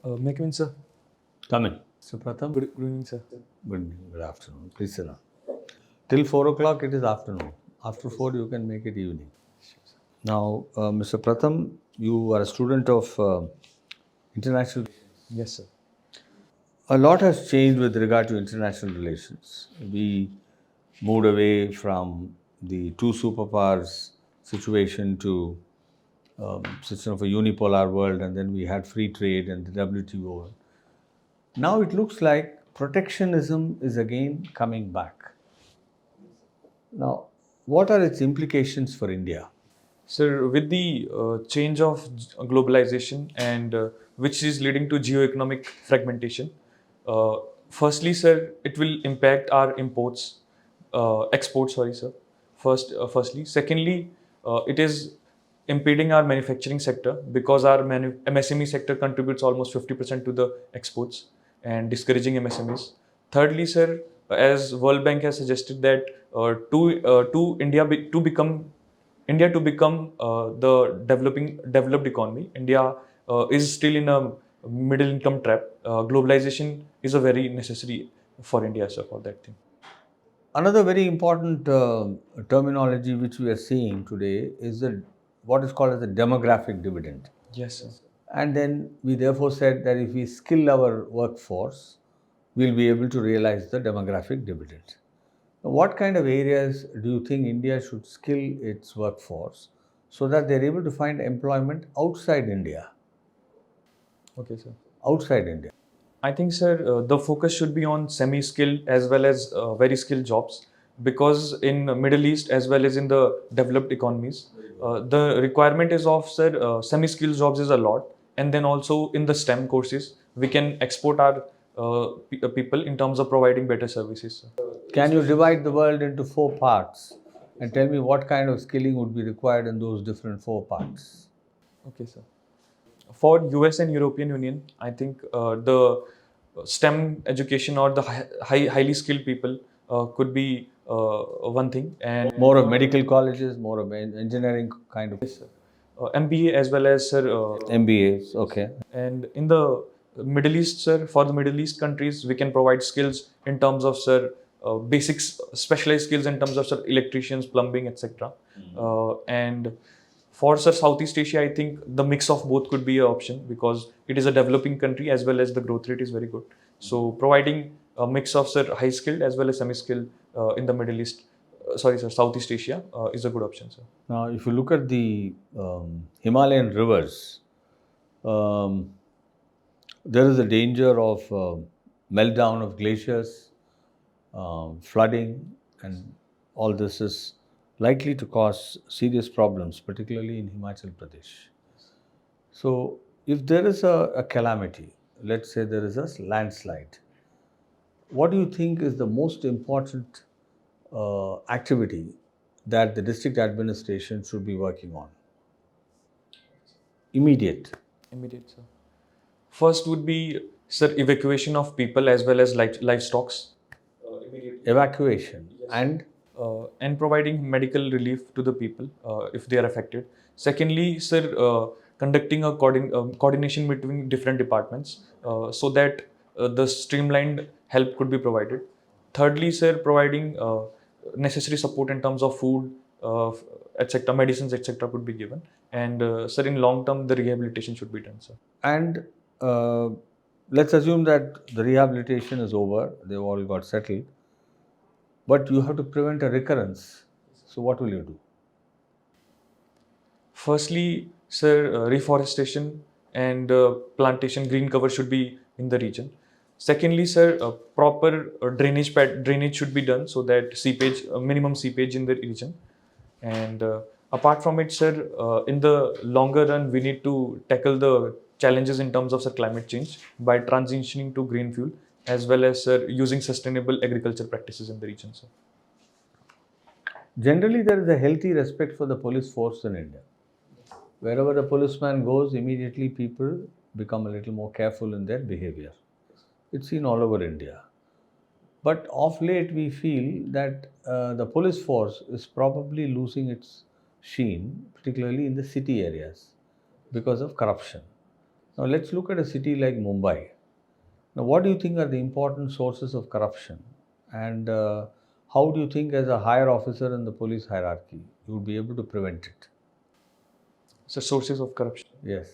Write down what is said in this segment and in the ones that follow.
May I come in, sir? Come in. So, Pratham. Good evening, sir. Good evening, good afternoon. Please sit down. Till 4 o'clock it is afternoon. After 4 you can make it evening. Now, Mr. Pratham, you are a student of international. Yes, sir. A lot has changed with regard to international relations. We moved away from the two superpowers situation to such of a unipolar world, and then we had free trade and the WTO. Now it looks like protectionism is again coming back. Now, what are its implications for India? Sir, with the change of globalization and which is leading to geo-economic fragmentation, uh, firstly, sir, it will impact our exports, sorry, sir. Firstly. Secondly, it is impeding our manufacturing sector because our MSME sector contributes almost 50% to the exports and discouraging MSMEs. Thirdly, sir, as World Bank has suggested that India to become the developed economy. India is still in a middle income trap. Globalization is a very necessary for India, sir, for that thing. Another very important terminology which we are seeing today is what is called as the demographic dividend. Yes, sir. And then we therefore said that if we skill our workforce, we'll be able to realize the demographic dividend. Now, what kind of areas do you think India should skill its workforce so that they're able to find employment outside India? Okay, sir. Outside India. I think, sir, the focus should be on semi-skilled as well as very skilled jobs, because in Middle East as well as in the developed economies, the requirement is of, sir, semi-skilled jobs is a lot, and then also in the STEM courses we can export our people in terms of providing better services, sir. Can you divide the world into four parts and tell me what kind of skilling would be required in those different four parts? Okay, sir. For US and European Union, I think the STEM education or the highly skilled people could be one thing, and More of medical colleges, more of engineering kind of. yes, sir. MBA as well as, sir, MBAs, okay. and in the Middle East, sir, for the Middle East countries, we can provide skills in terms of, sir, basics, specialized skills in terms of, sir, electricians, plumbing, etc. And for, sir, Southeast Asia, I think the mix of both could be an option because it is a developing country as well as the growth rate is very good. So providing a mix of, sir, high skilled as well as semi skilled in the Middle East, sorry, sir, Southeast Asia is a good option, sir. Now, if you look at the Himalayan rivers, um, there is a danger of meltdown of glaciers, flooding, and all this is likely to cause serious problems, particularly in Himachal Pradesh. So, if there is a calamity, let's say there is a landslide, what do you think is the most important activity that the district administration should be working on? Immediate. Immediate, sir. First would be, sir, evacuation of people as well as livestock, Evacuation and providing medical relief to the people if they are affected. Secondly, sir, conducting a coordination between different departments so that the streamlined help could be provided. Thirdly, sir, providing necessary support in terms of food, etc., medicines, etc., could be given. And sir, in long term, the rehabilitation should be done, sir. and let's assume that the rehabilitation is over, they've all got settled, but you have to prevent a recurrence. So, what will you do? Firstly, sir, reforestation and plantation, green cover should be in the region. Secondly, sir, proper drainage should be done so that minimum seepage in the region. And apart from it, sir, in the longer run, we need to tackle the challenges in terms of, sir, climate change by transitioning to green fuel as well as, sir, using sustainable agriculture practices in the region, sir. Generally, there is a healthy respect for the police force in India. Wherever the policeman goes, immediately people become a little more careful in their behavior. It's seen all over India. But of late, we feel that the police force is probably losing its sheen, particularly in the city areas, because of corruption. Now let's look at a city like Mumbai. Now, what do you think are the important sources of corruption? And how do you think, as a higher officer in the police hierarchy, you would be able to prevent it? So sources of corruption. Yes.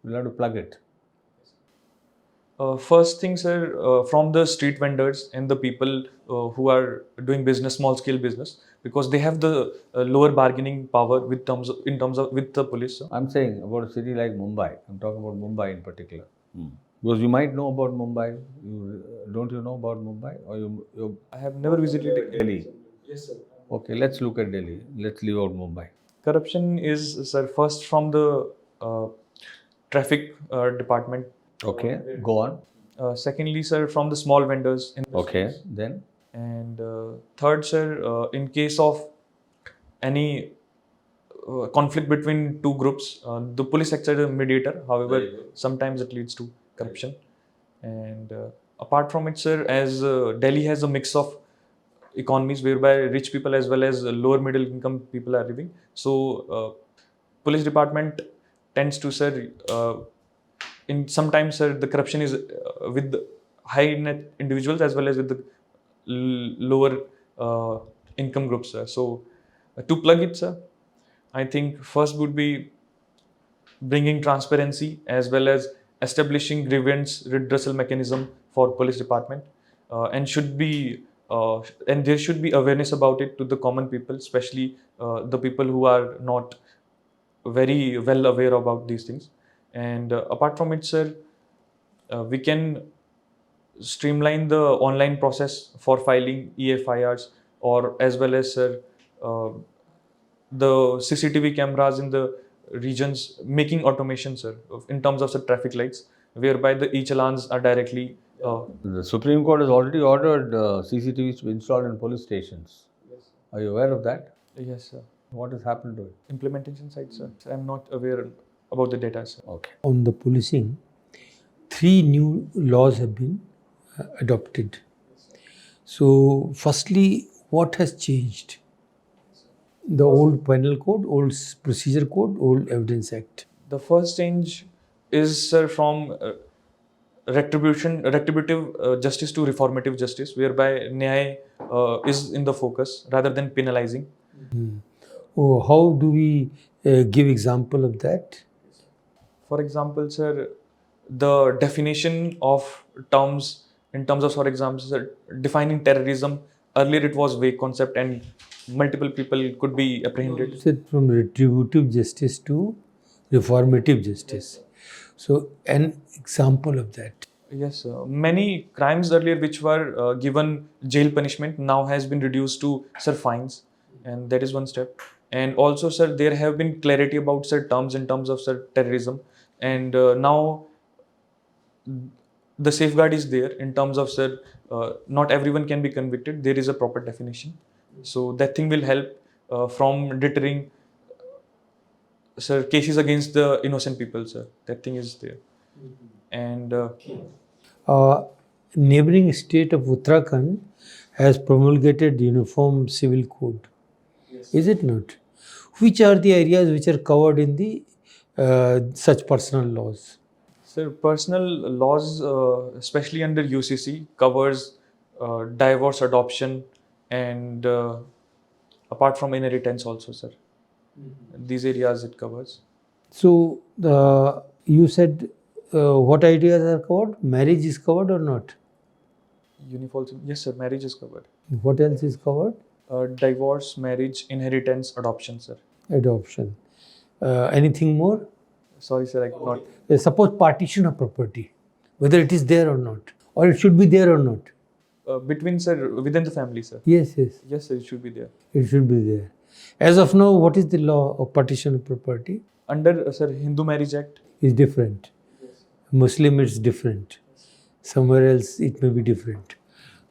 You'll have to plug it. First thing, sir, from the street vendors and the people who are doing business, small scale business, because they have the lower bargaining power in terms of with the police. Sir. I'm saying about a city like Mumbai. I'm talking about Mumbai in particular. Because you might know about Mumbai. Don't you know about Mumbai? Or you I have never visited Delhi. Yes, sir. Okay, let's look at Delhi. Let's leave out Mumbai. Corruption is, sir, first from the traffic department. Okay, go on. Secondly, sir, from the small vendors. Okay, then? And third, sir, in case of any conflict between two groups, the police acts as a mediator. However, sometimes it leads to corruption. And apart from it, sir, as Delhi has a mix of economies whereby rich people as well as lower middle income people are living. So, police department tends to, sir, in sometimes, sir, the corruption is with the high net individuals as well as with the lower income groups, sir. So, to plug it, sir, I think first would be bringing transparency as well as establishing grievance redressal mechanism for police department, and should be and there should be awareness about it to the common people, especially the people who are not very well aware about these things. And apart from it, sir, we can streamline the online process for filing EFIRs, or as well as, sir, uh, the CCTV cameras in the regions making automation, sir, in terms of the traffic lights, whereby the e-challans are directly. The Supreme Court has already ordered CCTVs to be installed in police stations. Yes, Are you aware of that? yes, sir. What has happened to it? Implementation side, sir. I'm not aware about the data, sir. Okay. On the policing, 3 new laws have been adopted. So, firstly, what has changed? The old penal code, old procedure code, old evidence act. The first change is, sir, from retributive justice to reformative justice, whereby Nyay is in the focus rather than penalizing. Oh, how do we give example of that? For example, sir, the definition of terms in terms of, for example, sir, defining terrorism, earlier it was vague concept and multiple people could be apprehended. Said from retributive justice to reformative justice. So, an example of that. Yes, sir. Many crimes earlier which were given jail punishment now has been reduced to, sir, fines, and that is one step. And also, sir, there have been clarity about, sir, terms in terms of, sir, terrorism, and now the safeguard is there in terms of, sir, not everyone can be convicted. There is a proper definition, so that thing will help from deterring, sir, cases against the innocent people, sir. That thing is there, and. Neighboring state of Uttarakhand has promulgated uniform civil code. Yes. Is it not? Which are the areas which are covered in the such personal laws? So personal laws, especially under UCC, covers divorce, adoption, and apart from inheritance also, sir. These areas it covers. So, you said what ideas are covered? Marriage is covered or not? Uniform, yes, sir. Marriage is covered. What else is covered? Divorce, marriage, inheritance, adoption, sir. Adoption. Anything more? Sorry, sir, I could not. Suppose partition of property, whether it is there or not, or it should be there or not. Between, sir, within the family, sir. Yes, yes, Yes, sir, it should be there. it should be there. As of now, what is the law of partition of property? Under, sir, Hindu Marriage Act. Is different. Muslim it's different. Somewhere else it may be different.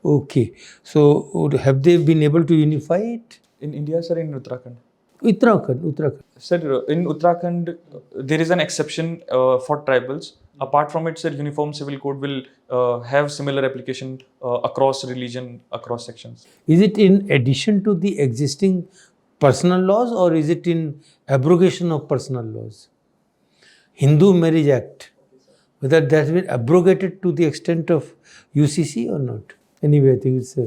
Okay. So have they been able to unify it? In India, sir, in Uttarakhand. Uttarakhand. Sir, in Uttarakhand, there is an exception for tribals. Apart from it, sir, Uniform Civil Code will have similar application across religion, across sections. Is it in addition to the existing personal laws or is it in abrogation of personal laws? Hindu Marriage Act, whether that has been abrogated to the extent of UCC or not. Anyway, I think it's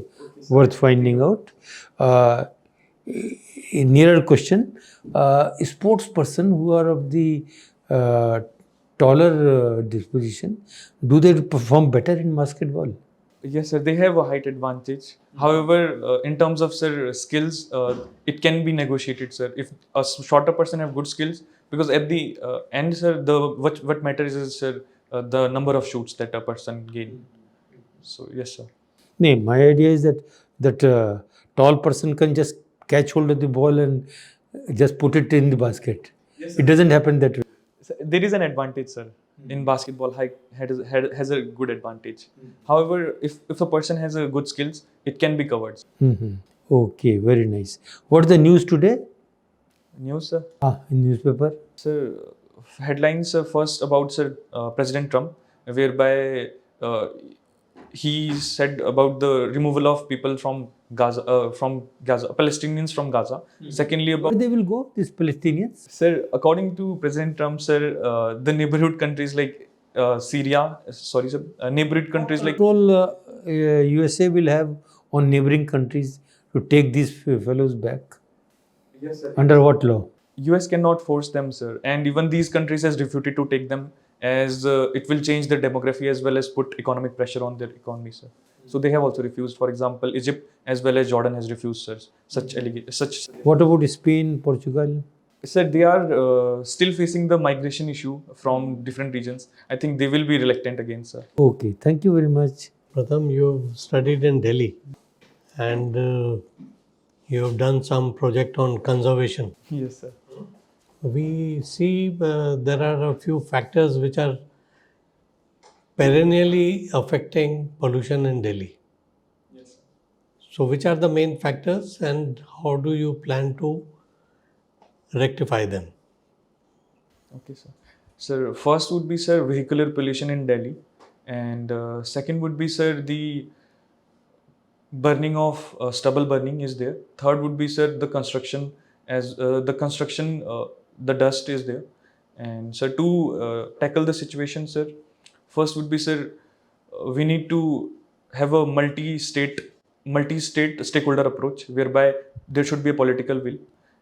worth finding out. A nearer question, sports person who are of the taller disposition, do they perform better in basketball? Yes, sir. They have a height advantage. However, in terms of sir skills, it can be negotiated, sir. If a shorter person have good skills, because at the end, sir, the what matters is sir the number of shoots that a person gain. So yes, sir. No, my idea is that tall person can just catch hold of the ball and just put it in the basket. Yes, It doesn't happen that way. So there is an advantage, sir. In basketball, height has a good advantage. However, if a person has a good skills, it can be covered. Mhm. Okay, very nice. What's the news today? News, sir. In newspaper. Sir, headlines first about sir President Trump, whereby he said about the removal of people from Gaza, Palestinians from Gaza. Secondly, Where about they will go, these Palestinians? sir, according to President Trump, sir, the neighborhood countries like Syria, sorry, sir, neighborhood countries like Control USA will have on neighboring countries to take these fellows back. yes, sir. Under what law? US cannot force them, sir, and even these countries has refuted to take them as it will change their demography as well as put economic pressure on their economy, sir. So they have also refused. For example, Egypt as well as Jordan has refused, sir. Such. What about Spain, Portugal? Sir, they are still facing the migration issue from different regions. I think they will be reluctant again, sir. Okay, thank you very much. Pratham, you've studied in Delhi and you have done some project on conservation. Yes, sir. We see there are a few factors which are perennially affecting pollution in Delhi. Yes, sir. So, which are the main factors and how do you plan to rectify them? Okay, sir. Sir, first would be sir vehicular pollution in Delhi, and second would be sir the burning of stubble burning is there. Third would be sir the construction the dust is there, and sir to tackle the situation, sir, first would be sir we need to have a multi-state stakeholder approach whereby there should be a political will.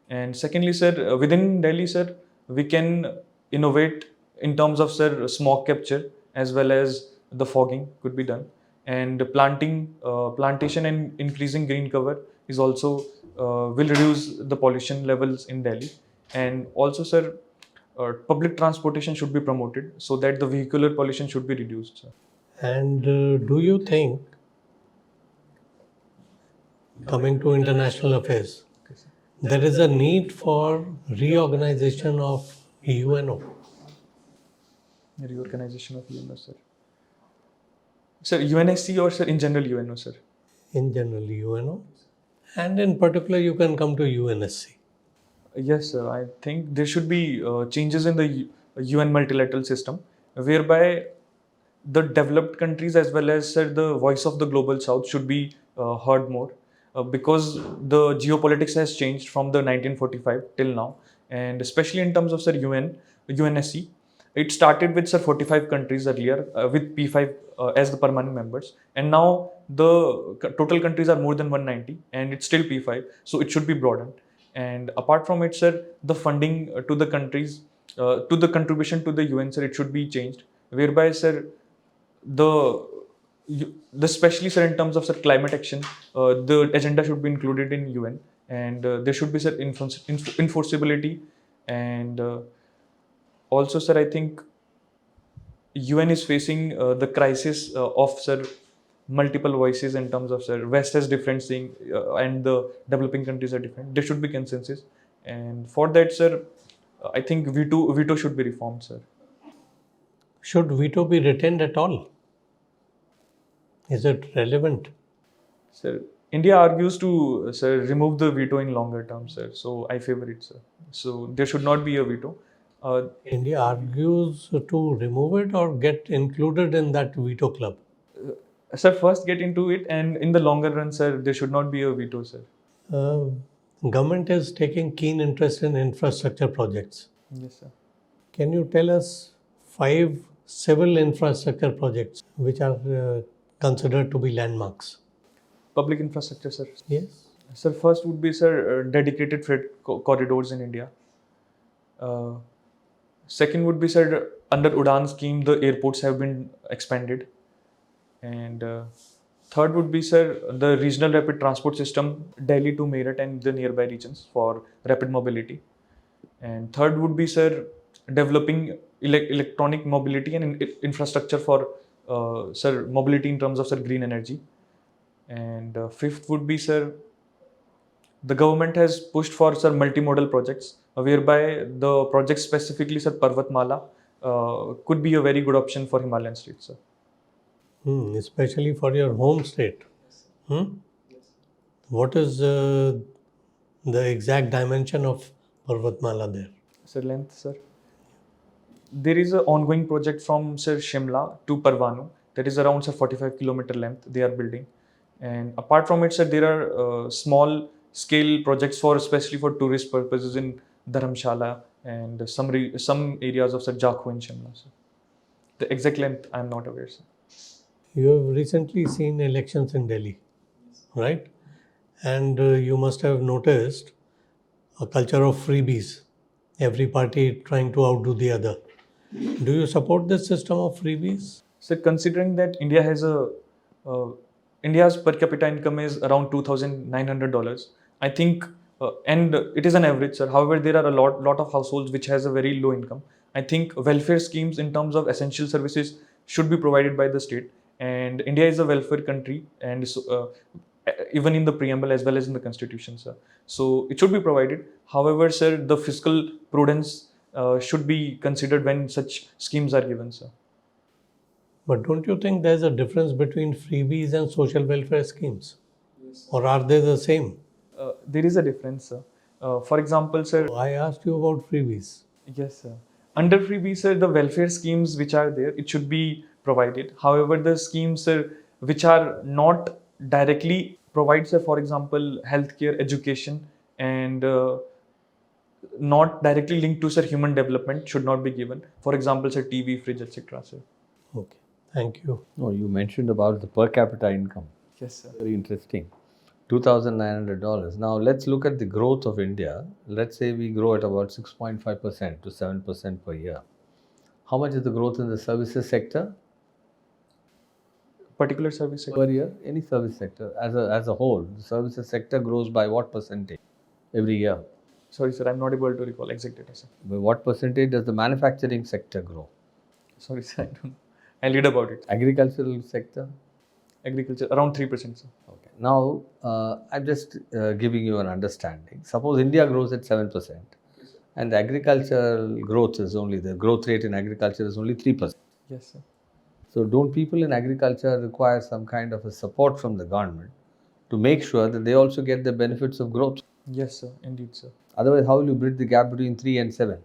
And secondly, sir, within Delhi, sir, we can innovate in terms of sir smog capture as well as the fogging could be done, and plantation and increasing green cover is also will reduce the pollution levels in Delhi. And also, sir, public transportation should be promoted so that the vehicular pollution should be reduced, sir. And do you think, coming to international affairs, there is a need for reorganization of UNO? Reorganization of UNO, sir. Sir, UNSC or sir in general UNO, sir? In general, UNO, and in particular, you can come to UNSC. Yes, sir. I think there should be changes in the UN multilateral system whereby the developed countries as well as sir, the voice of the global south should be heard more because the geopolitics has changed from the 1945 till now, and especially in terms of sir UNSC. It started with sir 45 countries earlier with P5 as the permanent members, and now the total countries are more than 190 and it's still P5, so it should be broadened. And apart from it, sir, the funding to the countries, to the contribution to the UN, sir, it should be changed, whereby, sir, the especially, sir, in terms of sir climate action, the agenda should be included in UN, and there should be sir enforceability, and also, sir, I think UN is facing the crisis of sir multiple voices in terms of sir West has different thing and the developing countries are different. There should be consensus, and for that, sir, I think veto should be reformed, sir. Should veto be retained at all? Is it relevant? Sir, India argues to sir remove the veto in longer term, sir. So I favor it, sir. So there should not be a veto. India argues to remove it or get included in that veto club. Sir, first get into it, and in the longer run, sir, there should not be a veto, sir. Government is taking keen interest in infrastructure projects. Yes, sir. Can you tell us 5 civil infrastructure projects which are considered to be landmarks? Public infrastructure, sir. Yes. Sir, first would be, sir, dedicated freight corridors in India. Second would be, sir, under Udan scheme, the airports have been expanded. And third would be, sir, the regional rapid transport system, Delhi to Meerut and the nearby regions for rapid mobility. And third would be, sir, developing electronic mobility and infrastructure for, sir, mobility in terms of, sir, green energy. And fifth would be, sir, the government has pushed for, sir, multimodal projects, whereby the project specifically, sir, Parvatmala, could be a very good option for Himalayan states, sir. Especially for your home state. What is the exact dimension of Parvatmala there? Sir, length, sir. There is an ongoing project from, sir, Shimla to Parvanu that is around, sir, 45-kilometer length they are building. And apart from it, sir, there are small scale projects for, especially for tourist purposes in Dharamshala and some areas of, sir, Jakhu in Shimla, sir. The exact length I am not aware, sir. You have recently seen elections in Delhi, right? And you must have noticed a culture of freebies, every party trying to outdo the other. Do you support this system of freebies? So considering that uh, India's per capita income is around $2,900, I think, and it is an average, sir. However, there are a lot of households which has a very low income. I think welfare schemes in terms of essential services should be provided by the state. And India is a welfare country, and so, even in the preamble as well as in the constitution, sir. So it should be provided. However, sir, the fiscal prudence should be considered when such schemes are given, sir. But don't you think there's a difference between freebies and social welfare schemes? Or are they the same? There is a difference, sir. For example, sir, I asked you about freebies. yes, sir. Under freebie, sir, the welfare schemes which are there, it should be provided. However, the schemes, sir, which are not directly provide, sir, for example, healthcare, education, and not directly linked to, sir, human development should not be given. For example, sir, TV, fridge, etc., sir. Okay, thank you. No, you mentioned about the per capita income. Yes, sir. Very interesting. $2,900. Now let's look at the growth of India. Let's say we grow at about 6.5% to 7% per year. How much is the growth in the services sector Particular service sector. per year? Any service sector as a whole, the services sector grows by what percentage every year? Sorry, sir, I'm not able to recall exact data, sir. By what percentage does the manufacturing sector grow? Sorry, sir, I don't know. I'll read about it. Agricultural sector? Agriculture, around 3%, sir. Okay. Now, I'm just giving you an understanding. Suppose India grows at 7% and the agricultural growth is only, the growth rate in agriculture is only 3%. Yes, sir. So, don't people in agriculture require some kind of a support from the government to make sure that they also get the benefits of growth? Yes, sir. Indeed, sir. Otherwise, how will you bridge the gap between 3 and 7?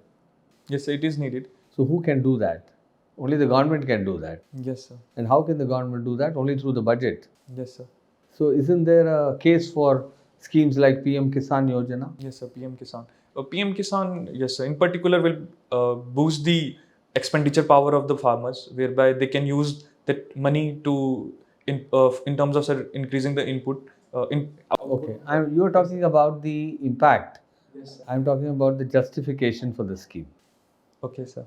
Yes, sir, it is needed. So, who can do that? Only the government can do that. Yes, sir. And how can the government do that? Only through the budget. Yes, sir. So, isn't there a case for schemes like PM Kisan Yojana? Yes, sir. PM Kisan. PM Kisan, yes, sir. In particular, will boost the expenditure power of the farmers, whereby they can use that money to, in terms of, sir, increasing the input. Okay, you are talking about the impact. Yes, sir. I'm talking about the justification for the scheme. Okay, sir.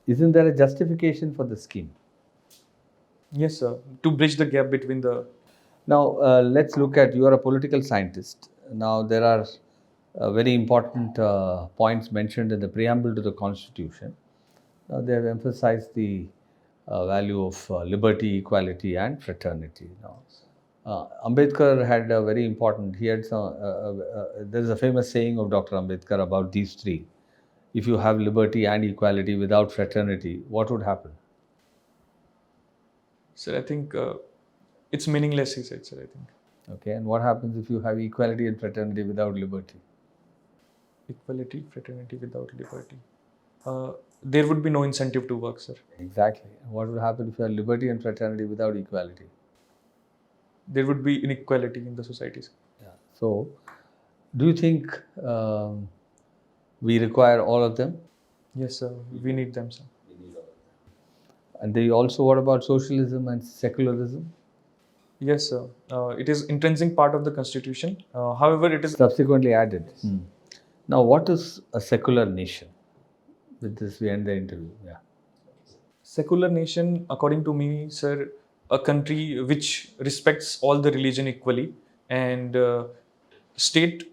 Isn't there a justification for the scheme? Yes, sir. To bridge the gap between the. Now, let's look at, you are a political scientist. Now, there are very important points mentioned in the preamble to the Constitution. Now, they have emphasized the value of liberty, equality, and fraternity. Now, Ambedkar had a very important, he had some, there is a famous saying of Dr. Ambedkar about these three. If you have liberty and equality without fraternity, what would happen? Sir, I think it's meaningless, he said, sir, I think. Okay, and what happens if you have equality and fraternity without liberty? Equality, fraternity without liberty. There would be no incentive to work, sir. Exactly. What will happen if you have liberty and fraternity without equality? There would be inequality in the society, sir. Yeah. So, do you think we require all of them? Yes, sir. We need them, sir. And they also, what about socialism and secularism? Yes, sir. It is intrinsic part of the constitution. However, it is Subsequently added. Now, what is a secular nation? With this, we end the interview. Yeah. secular nation, according to me, sir, a country which respects all the religion equally, and state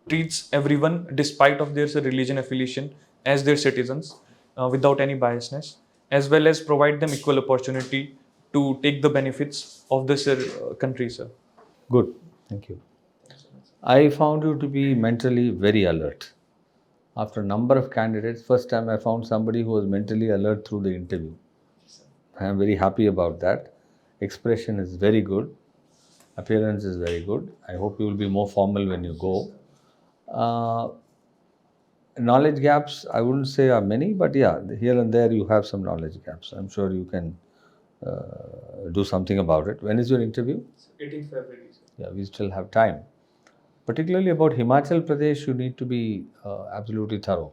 treats everyone despite of their religion affiliation as their citizens without any biasness, as well as provide them equal opportunity to take the benefits of this country, sir. Good. Thank you. I found you to be mentally very alert. After a number of candidates, first time I found somebody who was mentally alert through the interview. I am very happy about that. Expression is very good. Appearance is very good. I hope you will be more formal when you go. Knowledge gaps, I wouldn't say are many, but yeah, here and there you have some knowledge gaps. I'm sure you can do something about it. When is your interview? 18th February, sir. Yeah, we still have time. Particularly about Himachal Pradesh, you need to be absolutely thorough.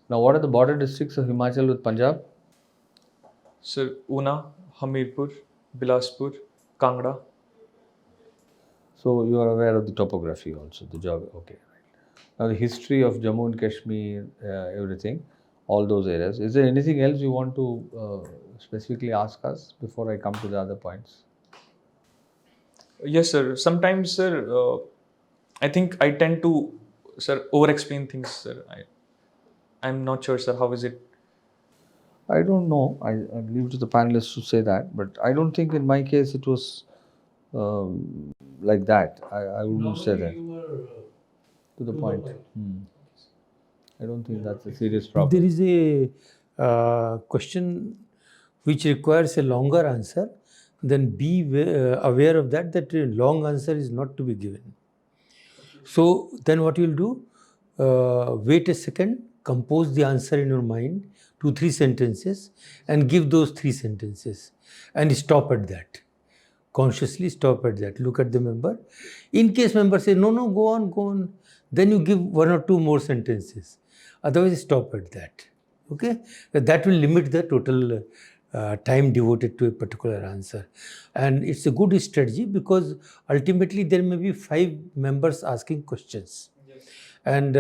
Now, what are the border districts of Himachal with Punjab? Sir, Una, Hamirpur, Bilaspur, Kangra. So you are aware of the topography also, the geography. Okay, right. Now the history of Jammu and Kashmir, everything, all those areas. Is there anything else you want to specifically ask us before I come to the other points? Yes, sir. Sometimes, sir, I think I tend to, sir, over-explain things, sir. I'm not sure, sir. How is it? I don't know. I leave it to the panelists to say that, but I don't think in my case it was like that. I wouldn't say that. To the point. I don't think that's a serious problem. There is a question which requires a longer answer, then be aware of that a long answer is not to be given. So then what you'll do, wait a second, compose the answer in your mind, 2-3 sentences, and give those 3 sentences and stop at that. Consciously stop at that. Look at the member. In case member says, no, go on, then you give 1 or 2 more sentences. Otherwise, stop at that. Okay? That will limit the total time devoted to a particular answer. And it's a good strategy because ultimately there may be 5 members asking questions. Yes. And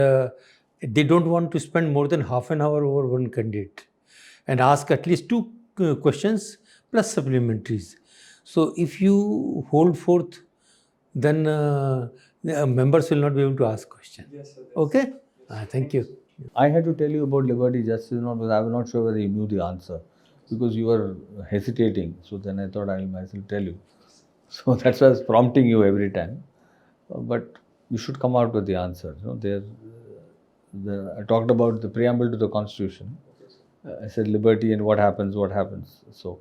they don't want to spend more than half an hour over one candidate and ask at least 2 questions plus supplementaries. So if you hold forth, then members will not be able to ask questions. Yes, sir. Okay? Thank you. I had to tell you about liberty justice, because I was not sure whether you knew the answer because you were hesitating. So then I thought I will myself tell you. So that's why I was prompting you every time. But you should come out with the answer. I talked about the preamble to the Constitution. I said liberty and what happens. So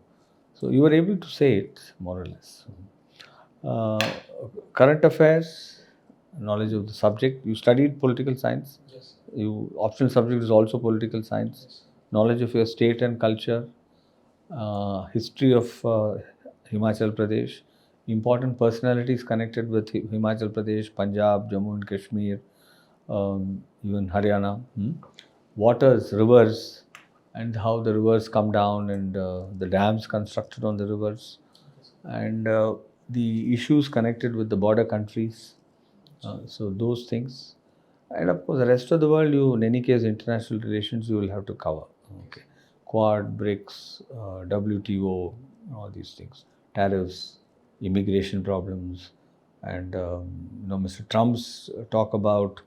you were able to say it more or less. Current affairs, knowledge of the subject. You studied political science. Yes. Optional subject is also political science. Yes. Knowledge of your state and culture. History of Himachal Pradesh. Important personalities connected with Himachal Pradesh, Punjab, Jammu and Kashmir, even Haryana. Waters, rivers, and how the rivers come down and the dams constructed on the rivers, and the issues connected with the border countries. So those things. And of course, the rest of the world, in any case, international relations, you will have to cover. Okay. Quad, BRICS, WTO, all these things. Tariffs, immigration problems, and Mr. Trump's talk about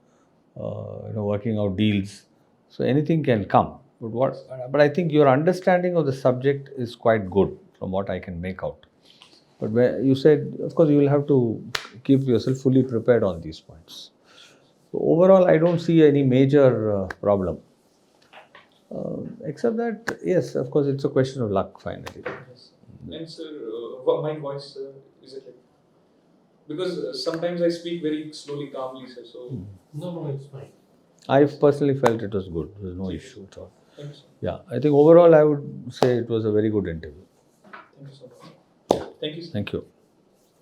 working out deals. So anything can come. But I think your understanding of the subject is quite good from what I can make out. But you said, of course, you will have to keep yourself fully prepared on these points. So overall, I don't see any major problem. Except that, yes, of course, it's a question of luck finally. Yes. And sir, my voice, is it like? Because sometimes I speak very slowly, calmly, sir. So No, it's fine. I personally felt it was good. There was no issue at all. Thank you, sir. Yeah, I think overall I would say it was a very good interview. Thank you so much. Thank you, sir. Thank you.